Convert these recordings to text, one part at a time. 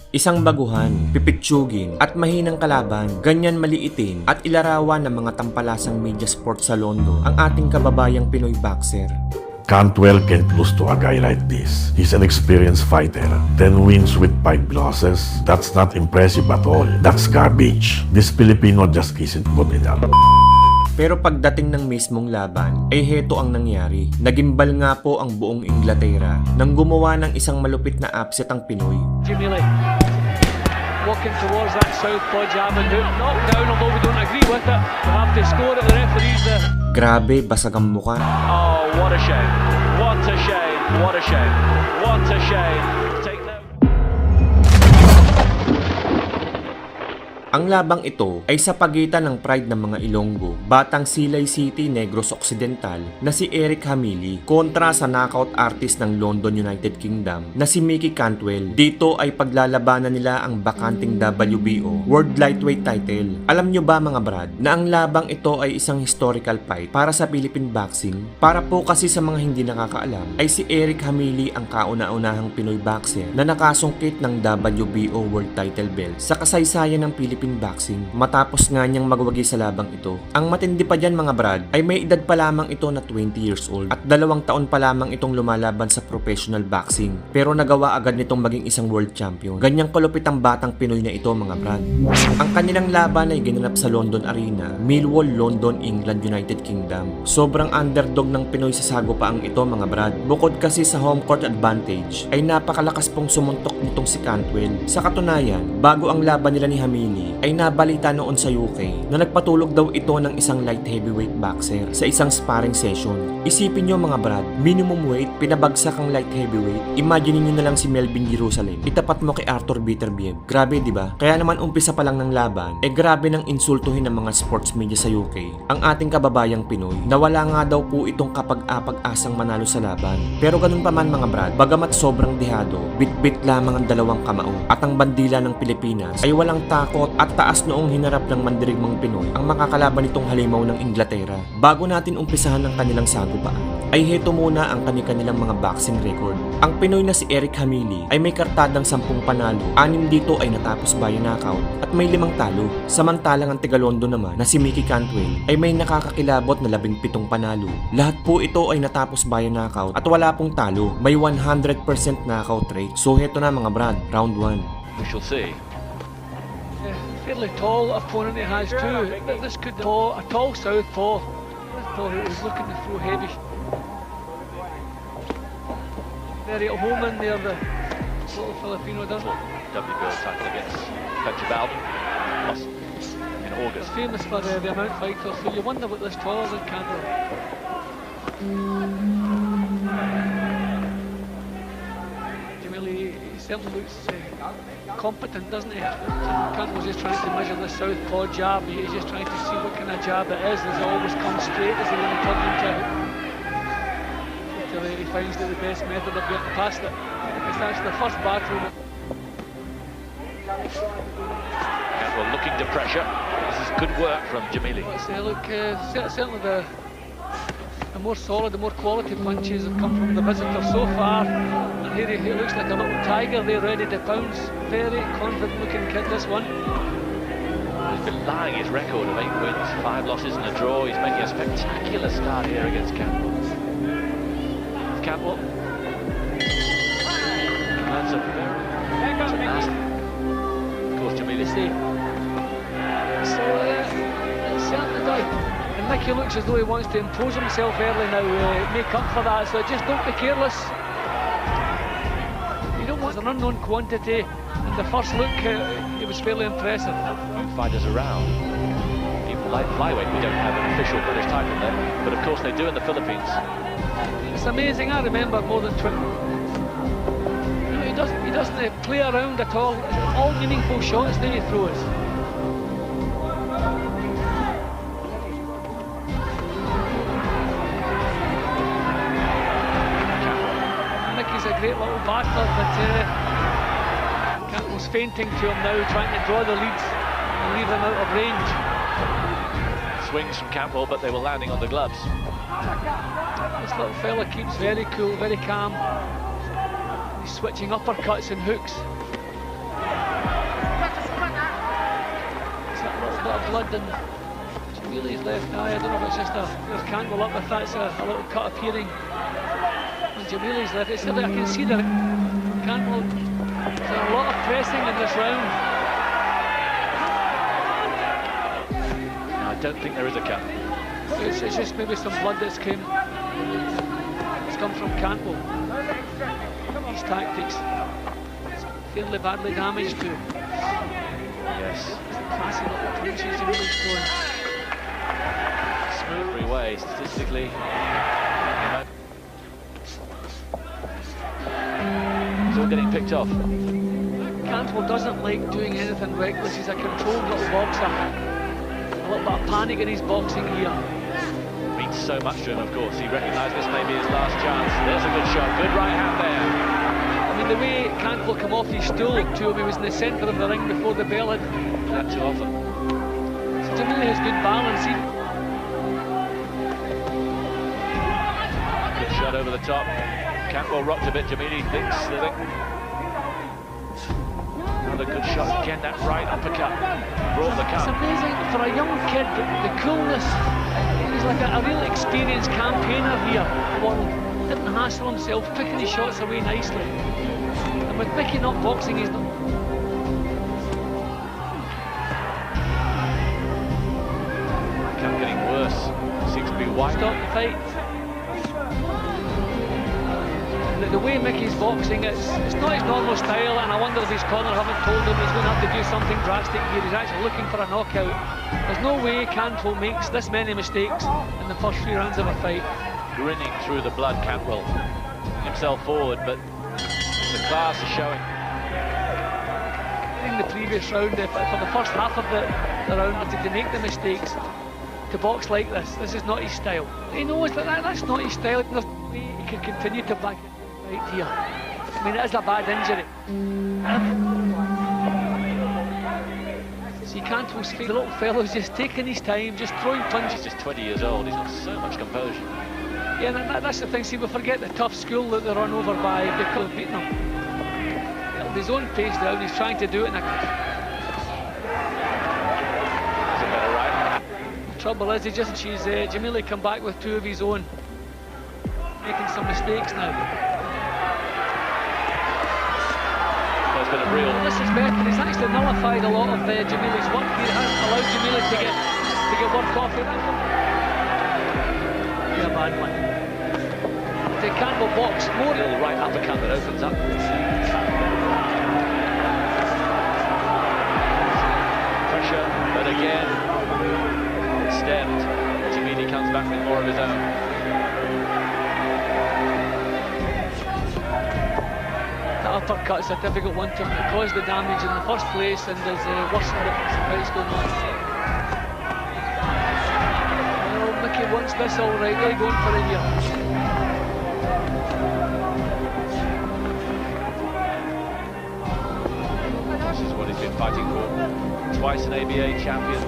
Isang baguhan, pipitsugin at mahinang kalaban, ganyan maliitin at ilarawan ng mga tampalasang media sport sa Londo ang ating kababayang Pinoy boxer. Cantwell can't lose to a guy like this. He's an experienced fighter. 10 wins with 5 losses. That's not impressive at all. That's garbage. This Filipino just isn't good enough. Pero pagdating ng mismong laban, ay heto ang nangyari. Nagimbal nga po ang buong Inglaterra nang gumawa ng isang malupit na upset ang Pinoy. Jamili walking towards that southpaw jab and hook, knocked down, although we don't agree with it. We have to score it, the referee's there. Grabe, basag ang muka. Oh, what a shame. What a shame. What a shame. What a shame. Take that. Ang labang ito ay sa pagitan ng pride ng mga Ilonggo, Batang Silay City, Negros, Occidental na si Eric Jamili kontra sa knockout artist ng London, United Kingdom na si Cantwell. Dito ay paglalabanan nila ang bakanting Wbo World Lightweight title. Alam nyo ba mga brad na ang labang ito ay isang historical fight para sa Philippine Boxing? Para po kasi sa mga hindi nakakaalam ay si Eric Jamili ang kauna-unahang Pinoy boxer na nakasungkit ng Wbo World Title belt sa kasaysayan ng Philippine Boxing matapos nga niyang magwagi sa labang ito. Ang matindi pa dyan mga brad ay may edad pa lamang ito na 20 years old at 2 taon pa lamang itong lumalaban sa professional boxing pero nagawa agad nitong maging isang world champion. Ganyang kalupit ang batang Pinoy na ito mga brad. Ang kanilang laban ay ginanap sa London Arena, Millwall, London, England, United Kingdom. Sobrang underdog ng Pinoy sa sagupaang ito mga brad. Bukod kasi sa home court advantage ay napakalakas pong sumuntok nitong si Cantwell. Sa katunayan, bago ang laban nila ni Jamili ay nabalita noon sa UK na nagpatulog daw ito ng isang light heavyweight boxer sa isang sparring session. Isipin nyo mga brad, minimum weight, pinabagsak ang light heavyweight. Imagine nyo na lang si Melvin Jerusalem. Itapat mo kay Arthur Beterbiev. Grabe di ba? Kaya naman umpisa pa lang ng laban, grabe nang insultuhin ng mga sports media sa UK ang ating kababayang Pinoy na wala nga daw po itong kapag-apag-asang manalo sa laban. Pero ganun pa man mga brad, bagamat sobrang dehado, bit-bit lamang ang dalawang kamao at ang bandila ng Pilipinas ay walang takot at taas noong hinarap ng mandirigmang Pinoy ang makakalaban nitong halimaw ng Inglaterra. Bago natin umpisahan ng kanilang sagupaan, ay heto muna ang kanilang mga boxing record. Ang Pinoy na si Eric Jamili ay may kartadang 10 panalo, 6 dito ay natapos by knockout at may 5 talo. Samantalang ang Taga-Londo naman na si Cantwell ay may nakakakilabot na 17 panalo. Lahat po ito ay natapos by knockout at wala pong talo. May 100% knockout rate. So heto na mga brad, round 1. We shall see. Fairly tall opponent he has too. This could be a tall southpaw. Southpaw who is looking to throw heavy. Very at home in there, the little Filipino doesn't. WBO title against Cantwell in August. Famous for the amount fighters, so you wonder what this taller than Cantwell. Jamili, he certainly looks competent, doesn't he? Cantwell's just trying to measure the southpaw jab. He's just trying to see what kind of jab it is. Does it always come straight? Does it really turn into a hook? Until he finds that the best method of getting past it. Because that's the first battle. Cantwell looking to pressure. This is good work from Jamili. Look, certainly the more solid, the more quality punches have come from the visitor so far. And here he looks like a little tiger there, ready to pounce. Very confident looking kid, this one. He's been lying his record of 8 wins, 5 losses and a draw. He's making a spectacular start here against Cantwell. Cantwell. That's a very nasty. Of course, Jamili. So, certainly does. And Mickey looks as though he wants to impose himself early now, make up for that, so just don't be careless. You don't want an unknown quantity, and the first look, it was fairly impressive. Few fighters around. People like flyweight, we don't have an official British title there, but of course they do in the Philippines. It's amazing, I remember more than 20. He doesn't play around at all. All meaningful shots that he throws. He's a great little battler, but Cantwell's fainting to him now, trying to draw the leads and leave him out of range. Swings from Cantwell, but they were landing on the gloves. This little fella keeps very cool, very calm. He's switching uppercuts and hooks. blood in Jamili's left eye. I don't know if it's just there's Cantwell up, if that's a little cut appearing on Jamili's left. It's I can see that Cantwell, there's a lot of pressing in this round. No, I don't think there is a cut. It's just maybe some blood that's come from Cantwell. His tactics fairly badly damaged too. Yes. Classy little punches Jamili's throwing. Smooth way, statistically. It's all getting picked off. Cantwell doesn't like doing anything reckless. He's a controlled little boxer. A little bit of panic in his boxing here. Means so much to him, of course. He recognised this may be his last chance. There's a good shot. Good right hand there. I mean, the way Cantwell come off his stool to him, he was in the centre of the ring before the bell had. That too often. So Jamili has good balance. Good shot over the top. Cantwell rocked a bit. Jamili thinks the thing. Another good shot again. That right uppercut brought the It's cut. amazing for a young kid, the coolness. He's like a real experienced campaigner here. Didn't hassle himself, picking his shots away nicely. And with picking up boxing, he's not. Cut getting worse. Seems to be wiped. Stop the fight. The way Mickey's boxing, it's not his normal style, and I wonder if his corner haven't told him he's going to have to do something drastic here. He's actually looking for a knockout. There's no way Cantwell makes this many mistakes in the first 3 rounds of a fight. Grinning through the blood, Cantwell himself forward, but the class is showing. In the previous round, for the first half of the round, to make the mistakes, to box like this is not his style. He knows that's not his style. There's no way he can continue to back right here. I mean, it is a bad injury. See, Cantwell's feet, the little fellow's just taking his time, just throwing punches. He's just 20 years old. He's got so much composure. Yeah, and that's the thing. See, we forget the tough school that they're run over by because of beating him. At his own pace down, he's trying to do it in a. Is it better right? The trouble is, she's Jamili come back with 2 of his own, making some mistakes now. There's been a real. This is better. He's actually nullified a lot of Jamili's work. He hasn't allowed Jamili to get work off of that. Yeah, bad one. They Cantwell box more. Little right uppercut that opens up. Pressure, but again, stemmed. Jamili comes back with more of his own. The uppercut's a difficult one to cause the damage in the first place and has worsened it as the fight's going on. Well, Mickey wants this all right, really going for it here. This is what he's been fighting for. Twice an ABA champion.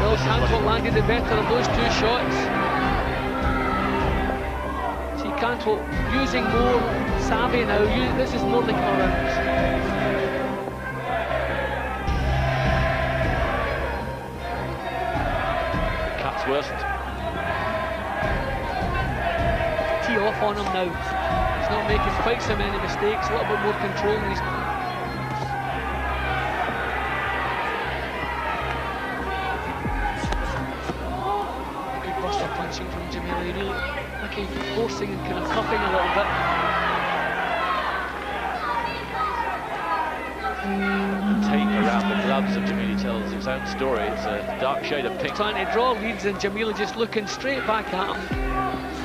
Well, Cantwell landed the better of those 2 shots. See, Cantwell using more savvy now. This is more like rounds. Cuts worsened. Tee off on him now. He's not making quite so many mistakes. A little bit more control in his. Good buster punching from Jamili. Really looking forcing and kind of cuffing a little bit. Tape around the gloves of Jamili tells his own story. It's a dark shade of pink. Trying to draw leads and Jamili just looking straight back at him.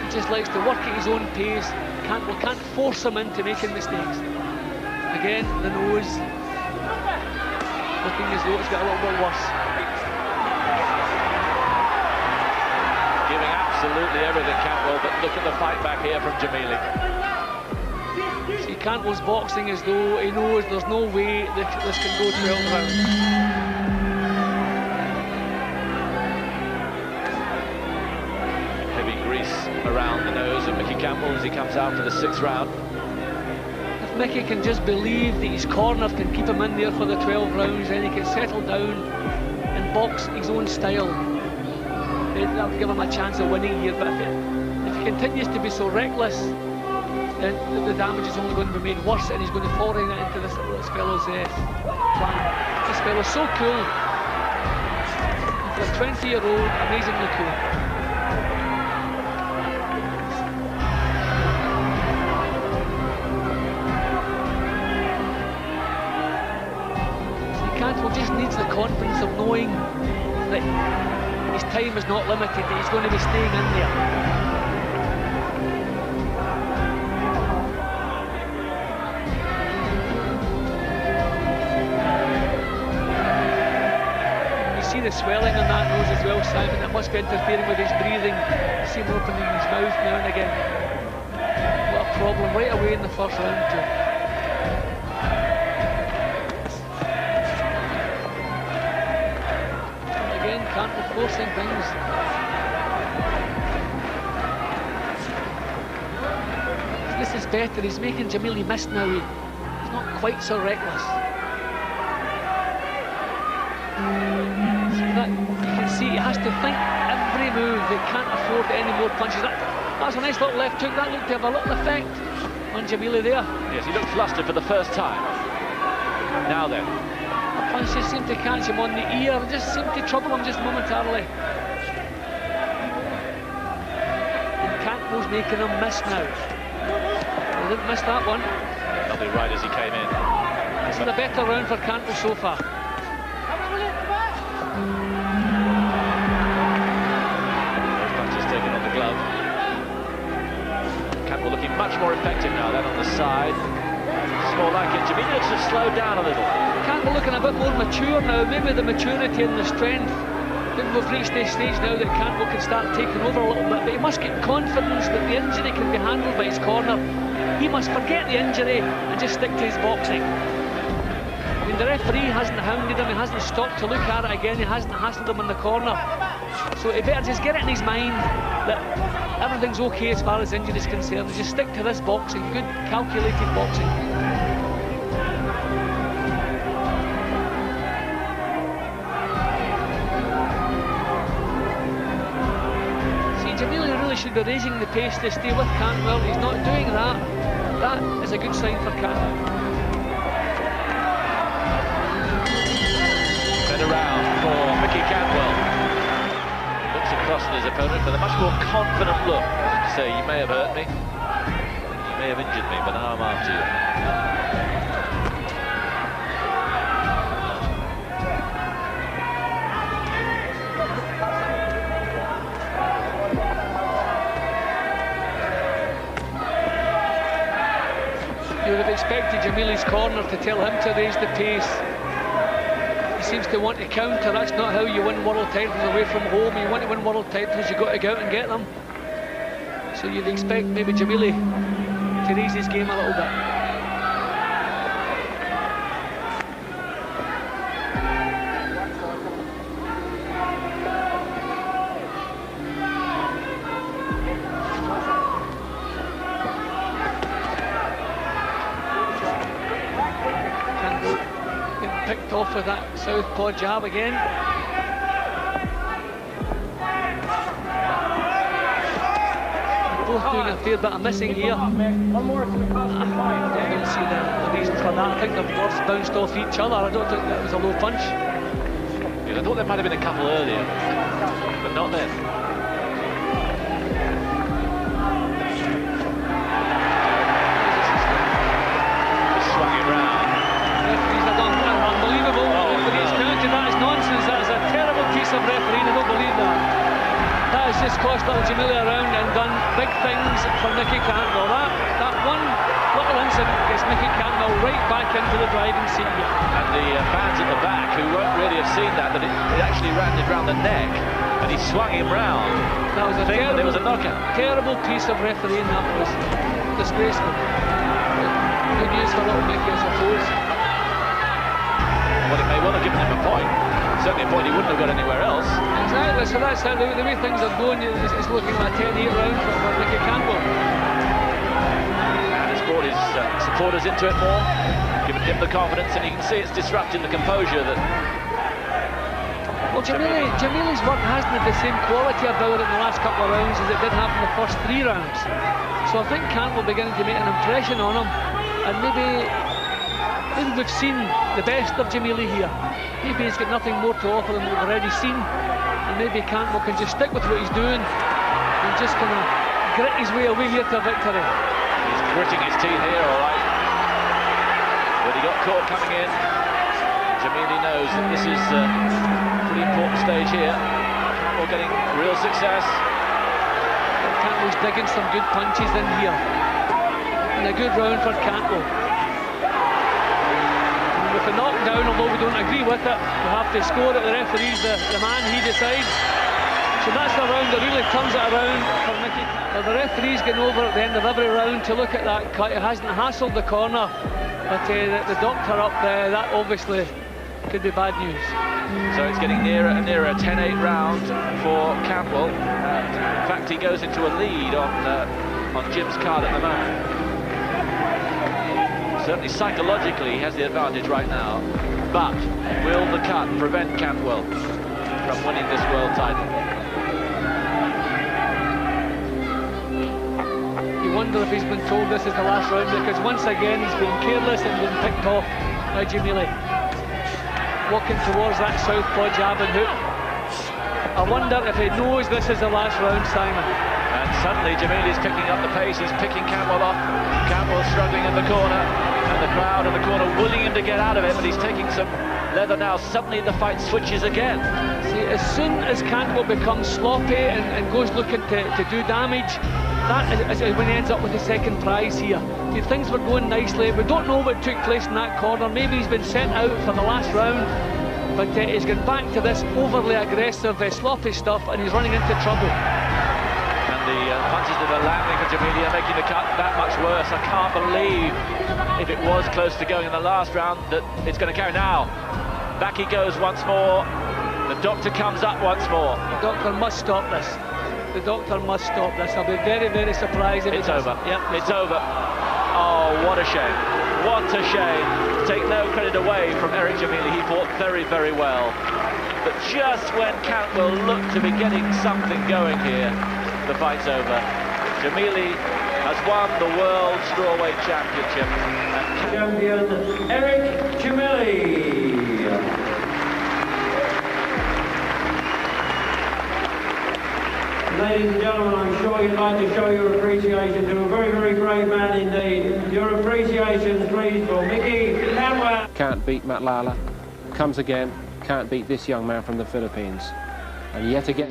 He just likes to work at his own pace. Cantwell can't force him into making mistakes. Again, the nose. Looking as though it's got a little bit worse. Giving absolutely everything, Cantwell, but look at the fight back here from Jamili. See, Cantwell's boxing as though he knows there's no way this can go 12 rounds. Heavy grease around the nose of Mickey Campbell as he comes out for the 6th round. If Mickey can just believe that his corner can keep him in there for the 12 rounds, then he can settle down and box his own style. That'll give him a chance of winning here, but if he continues to be so reckless, then the damage is only going to be made worse, and he's going to fall right into this fellow's plan. This fellow's so cool. For a 20-year-old, amazingly cool. Cantwell just needs the confidence of knowing that his time is not limited, that he's going to be staying in there. You see the swelling on that nose as well, Simon. That must be interfering with his breathing. You see him opening his mouth now and again. What a problem right away in the first round too. Cantwell forcing things. This is better. He's making Jamili miss now. He's not quite so reckless. So that, you can see he has to think every move. They can't afford any more punches. That's a nice little left hook. That looked to have a little effect on Jamili there. Yes, he looked flustered for the first time. Now then. Punch just seemed to catch him on the ear, just seemed to trouble him just momentarily. And Cantwell's making him miss now. He didn't miss that one. Probably right as he came in. This is a better round for Cantwell so far. Those punches taken on the glove. Cantwell looking much more effective now, then on the side. It's more like it. Jamili looks to slow down a little. Cantwell looking a bit more mature now, maybe the maturity and the strength. I think we've reached this stage now that Cantwell can start taking over a little bit, but he must get confidence that the injury can be handled by his corner. He must forget the injury and just stick to his boxing. I mean, the referee hasn't hounded him, he hasn't stopped to look at it again, he hasn't hassled him in the corner. So he better just get it in his mind that everything's okay as far as injury is concerned. Just stick to this boxing, good calculated boxing. Jamili really should be raising the pace to stay with Cantwell. He's not doing that. That is a good sign for Cantwell. Better round for Mickey Cantwell. Looks across at his opponent with a much more confident look. To say, you may have hurt me, you may have injured me, but now I'm after you. You would have expected Jamili's corner to tell him to raise the pace. He seems to want to counter. That's not how you win world titles away from home. You want to win world titles, you've got to go out and get them. So you'd expect maybe Jamili to raise his game a little bit. Picked off with that southpaw jab again. They're both doing a fair bit of missing here. I don't see the reason for that. I think the gloves bounced off each other. I don't think that was a low punch. Yes, I thought there might have been a couple earlier, but not then. Just swung him round. Unbelievable. Referee's counted. That is nonsense. That is a terrible piece of refereeing. I don't believe that. That has just cost little Jamili around and done big things for Mickey Cantwell. That one little incident gets Mickey Cantwell right back into the driving seat here. And the fans at the back who won't really have seen that, but it actually landed round the neck and he swung him round. That was a there was a knockout. Terrible piece of refereeing. That was disgraceful. Good news for little Mickey, I suppose. Well, it may well have given him a point. Certainly a point he wouldn't have got anywhere else. Exactly, so that's how the way things are going. It's looking like a 10-8 round for Mickey Cantwell. And it's brought his supporters into it more, given him the confidence, and you can see it's disrupting the composure that... Well, Jamili's work hasn't had the same quality about it in the last couple of rounds as it did have in the first 3 rounds. So I think Cantwell beginning to make an impression on him, and maybe we've seen the best of Jamili here. Maybe he's got nothing more to offer than we've already seen, and maybe Cantwell can just stick with what he's doing and just kind of grit his way away here to a victory. He's gritting his teeth here, all right. But he got caught coming in. Jamili knows that this is a pretty important stage here. Cantwell getting real success. Cantwell's digging some good punches in here. And a good round for Cantwell. With the knockdown, although we don't agree with it, we have to score it. The referee's the man, he decides. So that's the round that really turns it around for Mickey. Well, the referee's getting over at the end of every round to look at that cut. It hasn't hassled the corner, but the doctor up there, that obviously could be bad news. So it's getting nearer and nearer, a 10-8 round for Cantwell. In fact, he goes into a lead on Jim's card at the moment. Certainly psychologically he has the advantage right now, but will the cut prevent Cantwell from winning this world title? You wonder if he's been told this is the last round, because once again he's been careless and been picked off by Jamili. Walking towards that southpaw jab and hook. I wonder if he knows this is the last round, Simon. And suddenly Jamili's picking up the pace, he's picking Cantwell off. Cantwell struggling in the corner, and the crowd in the corner willing him to get out of it, but he's taking some leather now. Suddenly the fight switches again. See, as soon as Cantwell becomes sloppy and goes looking to do damage, that is when he ends up with the second prize here. See, things were going nicely. We don't know what took place in that corner. Maybe he's been sent out for the last round, but he's gone back to this overly aggressive, sloppy stuff, and he's running into trouble. And the punches that are landing for Jamili are making the cut that much worse. I can't believe, if it was close to going in the last round, that it's going to carry. Now, back he goes once more. The doctor comes up once more. The doctor must stop this. The doctor must stop this. I'll be very, very surprised if it's over. Yep, it's over. Oh, what a shame. What a shame. Take no credit away from Eric Jamili. He fought very, very well. But just when Cantwell looked to be getting something going here, the fight's over. Jamili has won the World Strawweight Championship. Champion Eric Jamili. Ladies and gentlemen, I'm sure you'd like to show your appreciation to a very, very great man indeed. Your appreciation, please, for Mickey Cantwell. Can't beat Matt Lala. Comes again. Can't beat this young man from the Philippines. And yet again...